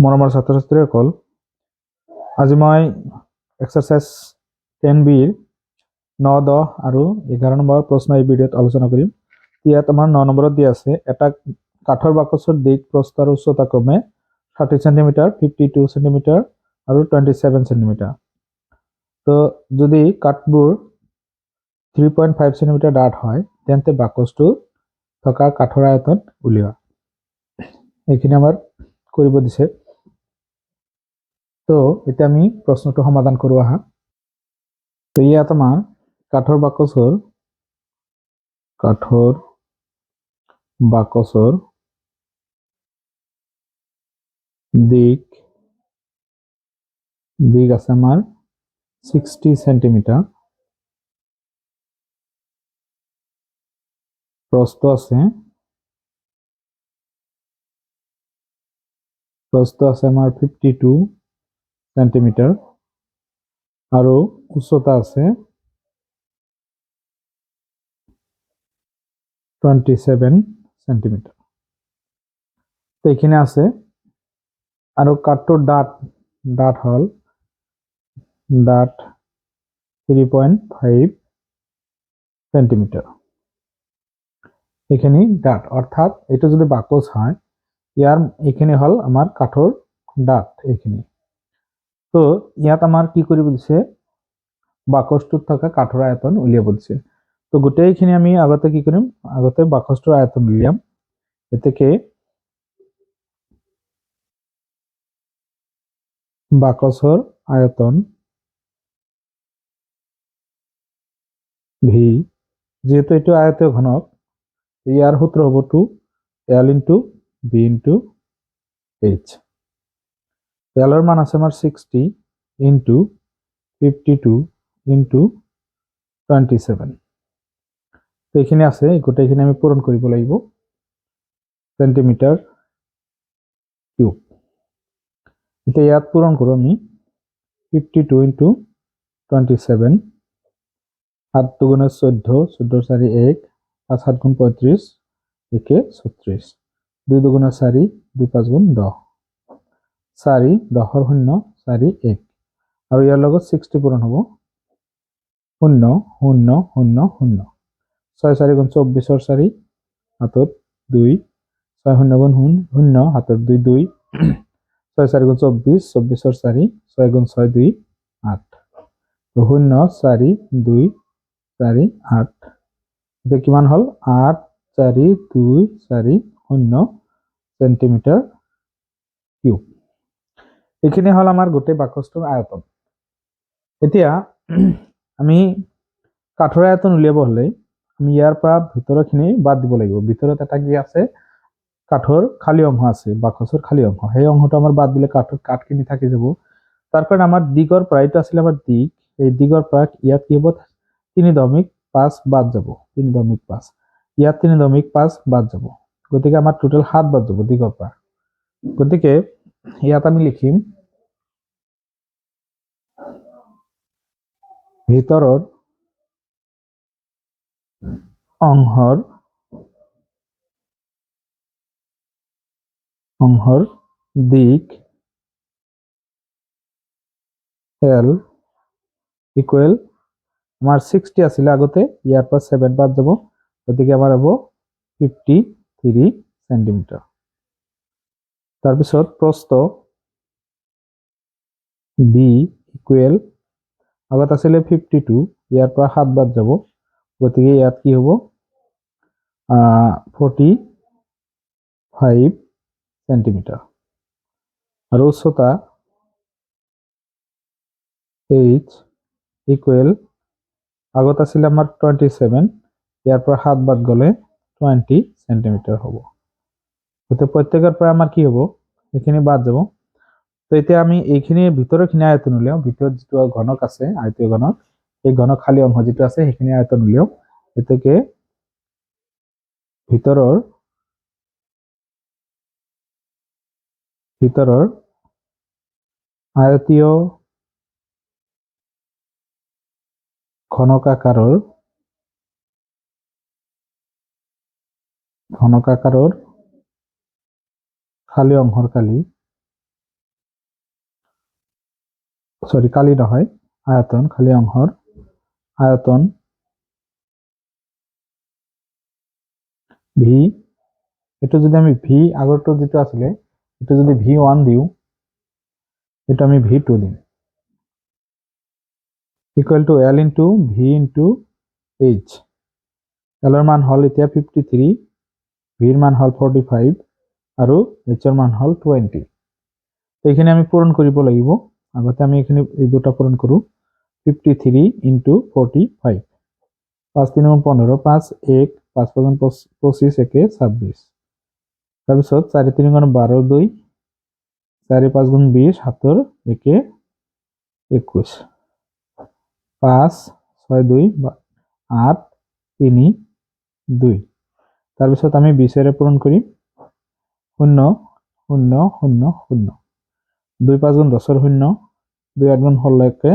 মৰমৰ ছাত্ৰ ছাত্ৰীসকল, আজি মই এক্সাৰসাইজ 10B ৰ 9, 10 আৰু 11 নম্বৰ প্ৰশ্ন এই ভিডিঅ'ত আলোচনা কৰিম। ইয়াত আমাৰ 9 নম্বৰত দিয়া আছে এটা কাঠৰ বাকচৰ দিক, প্ৰস্থ আৰু উচ্চতা ক্ৰমে 30 সেন্টিমিটাৰ, 52 সেন্টিমিটাৰ আৰু 27 সেন্টিমিটাৰ। তো যদি কাঠবোৰ 3.5 সেন্টিমিটাৰ ডাঠ হয়, তেন্তে বাকচটো থকা কাঠৰ আয়তন উলিওৱা। এইখিনি আমাৰ কৰিব দিছে। তো এতিয়া আমি প্ৰশ্নটো সমাধান কৰো আহা। তো ইয়াত আমাৰ কাঠৰ বাকচৰ দিক আছে আমাৰ 60 সেন্টিমিটাৰ, প্ৰস্থ আছে আমাৰ 52 সেন্টিমিটাৰ আৰ উচ্চতা আছে 27 সেন্টিমিটাৰ। তো এখানে আছে আৰ কাঠটোৰ ডাঠ হল 3.5 সেন্টিমিটাৰ। এখানে ডাঠ, অৰ্থাৎ এটা যদি বাকচ হয়, ইয়াৰ এখানে হল আমাৰ কাঠৰ ডাঠ এইখিনি। তো ইয়াত আমাৰ কি কৰিব দিছে, বাকচটোত থকা কাঠৰ আয়তন উলিয়াব দিছে। তো গোটেইখিনি আমি আগতে কি কৰিম, আগতে বাকচটোৰ আয়তন উলিয়াম। এতেকে বাকচৰ আয়তন ভি, যেহেতু এটা আয়তীয় ঘনক, ইয়াৰ সূত্ৰ হব 2L * B * H। L ৰ মান আছে আমাৰ 60 * 52 * 27। তো এইখিনি আছে, গোটেইখিনি আমি পূৰণ কৰিব লাগিব সেন্টিমিটাৰ কিউব। এতিয়া ইয়াত পূৰণ কৰো আমি 52 * 27, 7 × 14, 14 × 4 1, 5 7 × 35, 1 36, 2 × 4, 2 5 × 10, 4 10 ৰ 0, 4 1, আৰু ইয়াৰ লগত 60 পূৰণ হ'ব 0 0 0 0, 6 4 × 24 ৰ 4, হাতত 2, 6 0 × 0, হাতত 2 2, 6 4 × 24, 24 ৰ 4, 6 × 6 2 8, 0 4 2 4 8। এটা কিমান হল 8 4 2 4 0 সেন্টিমিটার কিউব। এইখিনি হল আমার গোটেই বাকচটোৰ আয়তন। এতিয়া আমি কাঠৰ আয়তন উলিয়াব হলে আমি ইয়াৰ পৰা ভিতৰখিনি বাদ দিব লাগিব। ভিতৰত এটা কি আছে, কাঠৰ খালি অংশ আছে, বাকচৰ খালি অংশ। সেই অংশটো আমাৰ বাদ দিলে কাঠখিনি থাকি যাব। তাৰ কাৰণে আমাৰ দিগৰ পৰা, এটা আছিল আমাৰ দিগ, এই দিগৰ পৰা ইয়াত কি হ'ব 3.5 বাদ যাব, 3.5, ইয়াত 3.5 বাদ যাব। গতিকে আমাৰ টোটাল 7 বাদ যাব দিগৰ পৰা। গতিকে ইয়াত আমি লিখিম ভিতৰৰ অংশৰ দিক L ইকুৱেল আমাৰ 60 আছিল আগতে, ইয়াৰ পৰা 7 বাদ যাব, গতিকে আমাৰ হ'ব 53 সেন্টিমিটাৰ। তাৰপিছত প্ৰস্থ B ইকুৱেল আগত আছিলে 52, ইয়াৰ পৰা 7 বাদ যাব, গতিকে ইয়াত কি হ'ব 45 সেন্টিমিটাৰ। আৰু উচ্চতা H ইকুৱেল আগত আছিলে আমাৰ 27, ইয়াৰ পৰা 7 বাদ গলে 20 সেন্টিমিটাৰ হ'ব। গতিকে প্ৰত্যেকৰ পৰা আমাৰ কি হ'ব, এইখিনি বাদ যাব। তো এতিয়া আমি এইখিনি ভিতৰৰখিনি আয়তন উলিয়াও। ভিতৰত যিটো ঘনক আছে আয়তীয় ঘনক, এই ঘনক খালি অংশ যিটো আছে সেইখিনি আয়তন উলিয়াও। এতেকে ভিতৰৰ আয়তীয় ঘনকাকাৰৰ খালি অংশৰ সৰি কালি নহয় আয়তন খালি অংশৰ আয়তন ভি এটো যদি আমি ভি আগৰটো যেটো আছিলে এটো যদি v1 দিও এটা আমি v2 দিম equal to l into v into h l এর মান হল এতিয়া 53 v এর মান হল 45 আৰু h এৰ মান হল 20 তো এখানে আমি পূৰণ কৰিব লাগিব আগতে আমি এখানে এই দুটা পূৰণ কৰো 53 ইনটু 45 5 3 15 5 1 5 5 25 1 26 তাৰপিছত 4 3 12 2 4 5 20 7 1 21 5 6 2 8 3 2 তাৰপিছত আমি 20 এৰে পূৰণ কৰিম 0 0 0 0 2 5 গুণ 10 0 2 8 গুণ 16 1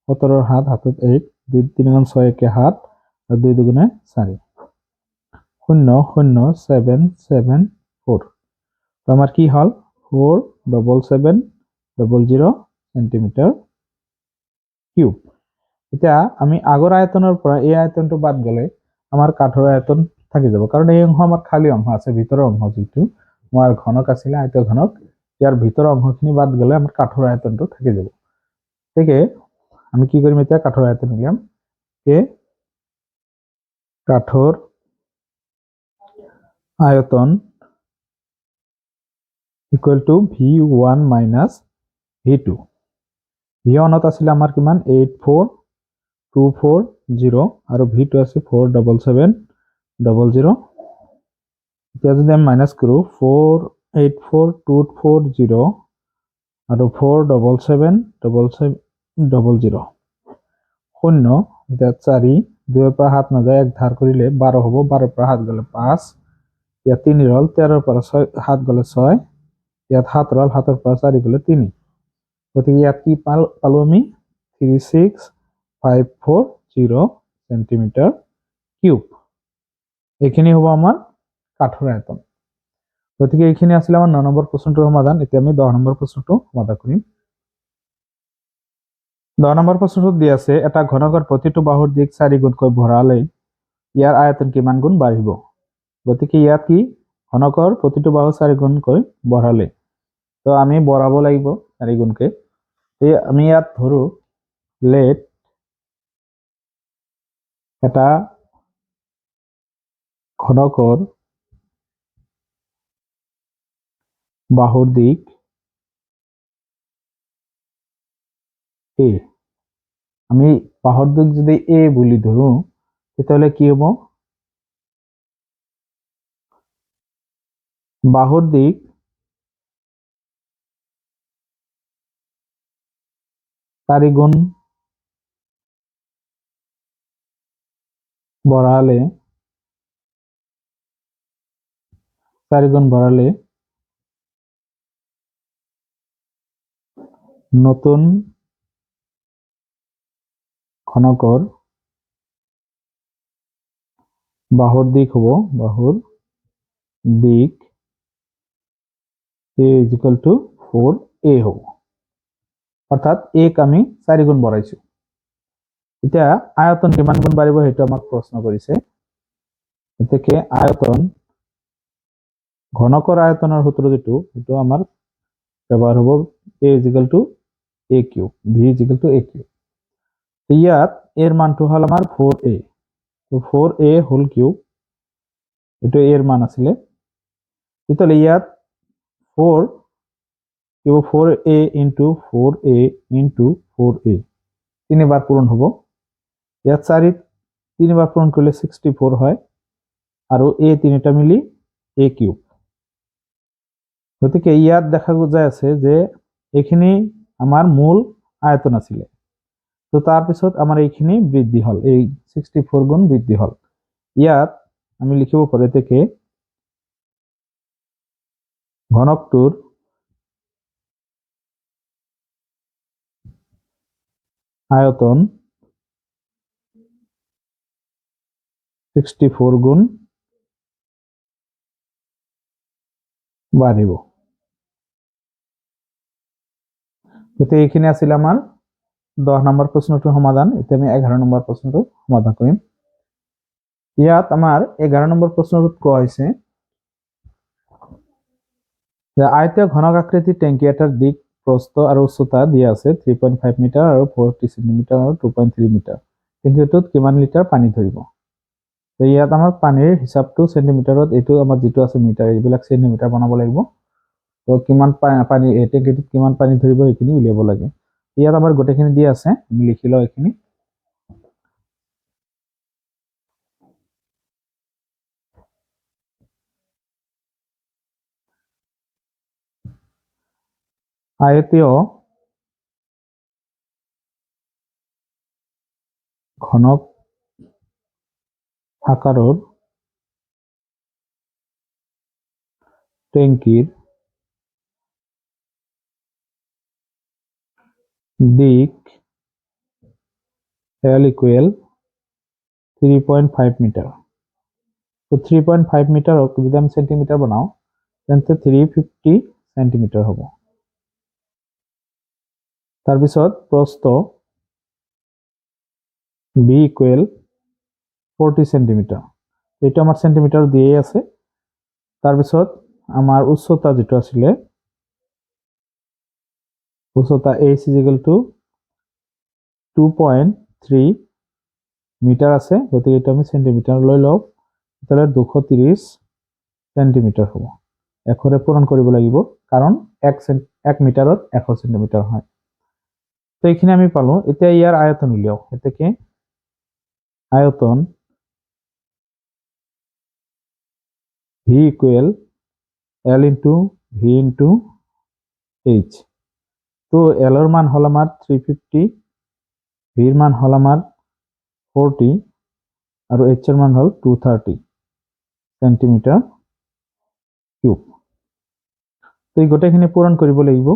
17 হাত হাতত 1 2 3 গুণ 6 1 7 আৰু 2 দুগুণে 4 0 0 7 7 4 তো আমাৰ কি হল 4 7 7 0 সেন্টিমিটাৰ কিউব এতিয়া আমি আগৰ আয়তনৰ পৰা এই আয়তনটো বাদ গলে আমাৰ কাঠৰ আয়তন থাকি যাব কাৰণ এই অংশ আমাৰ খালি অংশ আছে ভিতৰৰ অংশ যেটো আমাৰ ঘনক আছিল আয়ত ঘনক ইয়াৰ ভিতৰৰ অংশখিনি বাদ গলে আমাৰ কাঠৰ আয়তনটো থাকি যাব ঠিকে আমি কি কৰিম এতিয়া কাঠৰ আয়তন উলিয়াম কে কাঠৰ আয়তন equal to v1 minus v2 v1 আছিল আমাৰ কিমান 84240 আৰু v2 আছে 4770 এতিয়া যদি আমি মাইনাস কৰো 484240 আৰু 4770 শূন্য এতিয়া 4 2 পৰা 7 নাযায় এক ধাৰ কৰিলে 12 হ'ব 12 পৰা 7 গলে 5 ইয়াত 3 ৰল 13 পৰা 7 গলে 6 ইয়াত 7 ৰল 7 পৰা 4 গলে 3 গতিকে ইয়াত কি পালো আমি 36540 সেন্টিমিটাৰ কিউব এখানে হবো আমাৰ কাঠৰ আয়তন গতিকে এইখিনি আছিল আমাৰ 9 নম্বৰ প্ৰশ্নটোৰ সমাধান এতিয়া আমি 10 নম্বৰ প্ৰশ্নটো সমাধান কৰিম 10 নম্বৰ প্ৰশ্নটোত দি আছে এটা ঘনকৰ প্ৰতিটো বাহুৰ দিক 4 গুণকৈ বঢ়ালে ইয়াৰ আয়তন কিমান গুণ বাঢ়িব গতিকে ইয়াত কি ঘনকৰ প্ৰতিটো বাহু 4 গুণকৈ বঢ়ালে তো আমি বঢ়াব লাগিব 4 গুণকে আমি ইয়াত ধৰো লেট এটা ঘনকৰ বাহুৰ দিক এ আমি বাহুৰ দিক যদি এ বুলি ধৰো তেতিয়াহলে কি হ'ব বাহুৰ দিক চাৰি গুণ বঢ়ালে 4 গুণ বঢ়ালে নতুন ঘনকৰ বাহুৰ দিক হ'ব বাহুৰ দিক a ইকুয়াল টু 4a হ'ব অর্থাৎ a আমি 4 গুণ বঢ়াইছো এতিয়া আয়তন কিমান গুণ বাঢ়িব হেতু আমাক প্ৰশ্ন কৰিছে এতেকে আয়তন ঘনকৰ আয়তনৰ সূত্ৰ যেটো এটো আমাৰ ব্যৱহাৰ হ'ব a equal to a cube v equal to a cube ইয়াত এর মানটো হল আমাৰ 4a তো 4a হোল কিউব এটো এর মান আছিল তেতিয়াহলে ইয়াত 4 cube 4a into 4a into 4a তিনিবাৰ পূৰণ হ'ব ইয়াত 4 তিনিবাৰ পূৰণ কৰিলে 64 হয় আৰু a তিনিটা মিলি a কিউব গতিকে ইয়াত দেখা যায় আছে যে এখানে আমার মূল আয়তন আছিল তো তার পিছত আমার এইখিনি বৃদ্ধি হল এই 64 গুণ বৃদ্ধি হল ইয়াত আমি লিখিব পাৰো থেকে ঘনকটোৰ আয়তন 64 গুণ বাঢ়িব গতিকে এইখিনি আছিল আমাৰ 10 নম্বৰ প্ৰশ্নটোৰ সমাধান। এতিয়া আমি 11 নম্বৰ প্ৰশ্নটো সমাধান কৰিম। ইয়াত আমাৰ 11 নম্বৰ প্ৰশ্নটোত কোৱা হৈছে যে আয়তীয় ঘনক আকৃতিৰ টেংকি এটাৰ দিক প্ৰস্থ আৰু উচ্চতা দিয়া আছে 3.5 মিটাৰ আৰু 40 সেন্টিমিটাৰ আৰু 2.3 মিটাৰ। টেংকিটোত কিমান লিটাৰ পানী ধৰিব? তো ইয়াত আমাৰ পানীৰ হিচাপটো সেন্টিমিটাৰত, এইটো আমাৰ যেটো আছে মিটাৰ, এইবিলাক সেন্টিমিটাৰ বনাব লাগিব। তো কিমান পানী এই টেংকিটোত কিমান পানী ধৰিব এইখিনি উলিয়াব লাগে। ইয়াত আমাৰ গোটেইখিনি দিয়া আছে, আমি লিখি লওঁ এইখিনি। আয়তীয় ঘনক আকাৰৰ টেংকিৰ দিক L equal 3.5 মিটাৰ। তো 3.5 মিটাৰক যদি আমি সেন্টিমিটাৰ বনাও তেন্তে 350 সেন্টিমিটাৰ হ'ব। তাৰপিছত প্ৰস্থ B equal 40 সেন্টিমিটাৰ, এইটো আমাৰ সেন্টিমিটাৰ দিয়েই আছে। তাৰপিছত আমাৰ উচ্চতা যেটো আছিলে, উচ্চতা H is equal to 2.3 metre আছে, গতিকে এটা আমি সেন্টিমিটাৰ লৈ লওঁ, তাহলে 230 সেন্টিমিটাৰ হ'ব। এশৰে পূৰণ কৰিব লাগিব, কাৰণ 1 মিটাৰত 100 সেন্টিমিটাৰ হয়। তো এইখিনি আমি পালো। এতিয়া ইয়াৰ আয়তন উলিয়াও। এটাকে আয়তন V equal L into V into H। তো L এর মান হল আমার 350, V এর মান হল আমার 40 আর H এর মান হল 230 সেন্টিমিটার কিউব। তো এই গোটেইখিনি পূৰণ কৰিব লাগিব।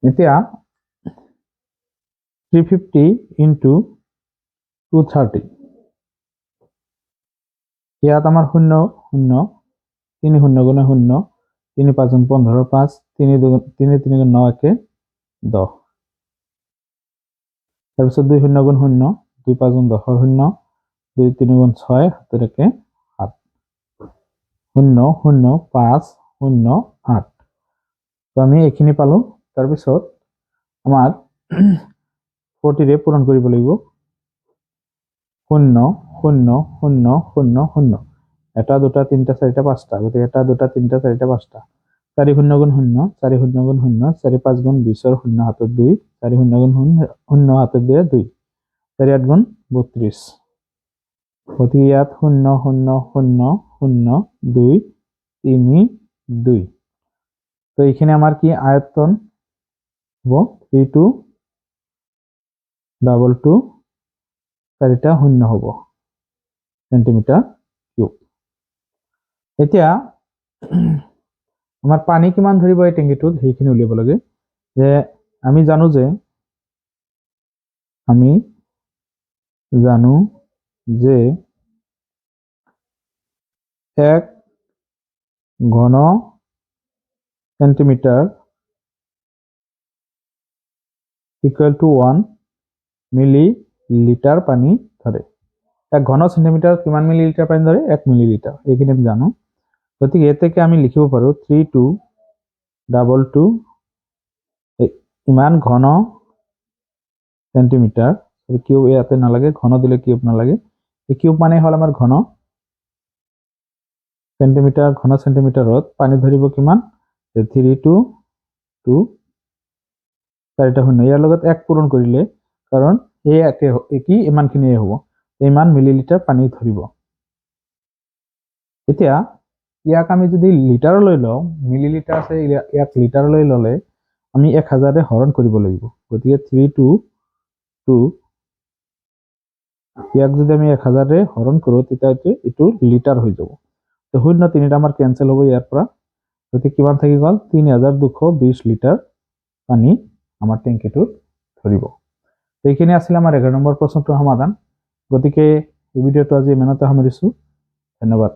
এতিয়া 350 into 230, ইয়াত আমাৰ 0 0, 3 0 গুণে 0, 3 5 গুণ 15 5, 3 3 গুণ 9 1 10। তাৰপিছত 2 0 গুণ 0, 2 5 গুণ 10 0, 2 3 গুণ 6 হাতের 1 7, 0 0 5 0 8। তো আমি এইখিনি পালো। তাৰপিছত আমাৰ 40 ৰে পূৰণ কৰিব লাগিব। 0 0 0 0 0, এটা দুটা তিনটা চাৰিটা পাঁচটা, গতিকে এটা দুটা তিনটা চাৰিটা পাঁচটা, 4 0 গুণ 0, 4 0 গুণ 0, 4 5 গুণ 20 0 হাতত 2, 4 0 গুণ 0 হাতত 2 2, 4 8 গুণ 32, গতিকে ইয়াত 0 0 0 0 2 3 2। তো এইখানে আমার কি আয়তন হব 3 2 2 4টা 0 হব সেন্টিমিটার কিউব। এতিয়া আমার পানী কিমান ধৰিব এই টেংকিটোত সেইখিনি উলিয়াব লাগে। যে আমি জানো যে 1 ঘন সেন্টিমিটার ইকুয়াল টু 1 মিলিলিটার পানী ধরে। 1 ঘন সেন্টিমিটার কিমান মিলিলিটার পানী ধরে? 1 মিলিলিটার। এইখিনি আমি জানো। গতিকে এ থেকে আমি লিখিব পাৰো 3 2 2 2 ইমান ঘন সেন্টিমিটার, কিউব ইয়াতে নালাগে, ঘন দিলে কিউব নালাগে, এই কিউব মানে হল আমার ঘন সেন্টিমিটার। ঘন সেন্টিমিটারত পানী ধৰিব কিমান? 3 2 2 4টা 0, ইয়াৰ লগত 1 পূৰণ কৰিলে, কাৰণ এই কি ইমানখিনিয়ে হ'ব, ইমান মিলিলিটাৰ পানী ধৰিব। এতিয়া ইয়াক আমি যদি লিটাৰলৈ লওঁ, মিলিলিটাৰ আছে, ইয়াক লিটাৰলৈ ললে আমি 1000 হৰণ কৰিব লাগিব। গতিকে 3 2 2, ইয়াক যদি আমি 1000 হৰণ কৰো তেতিয়া এইটো লিটাৰ হৈ যাব। তো 0 3টা আমাৰ কেনসেল হ'ব ইয়াৰ পৰা, গতিকে কিমান থাকি গ'ল? 3220 লিটাৰ পানী আমাৰ টেংকিটোত ধৰিব। এইখিনি আছিল আমাৰ 11 নম্বৰ প্ৰশ্নটোৰ সমাধান। গতিকে এই ভিডিঅ'টো আজি ইমানতে সামৰিছো। ধন্যবাদ।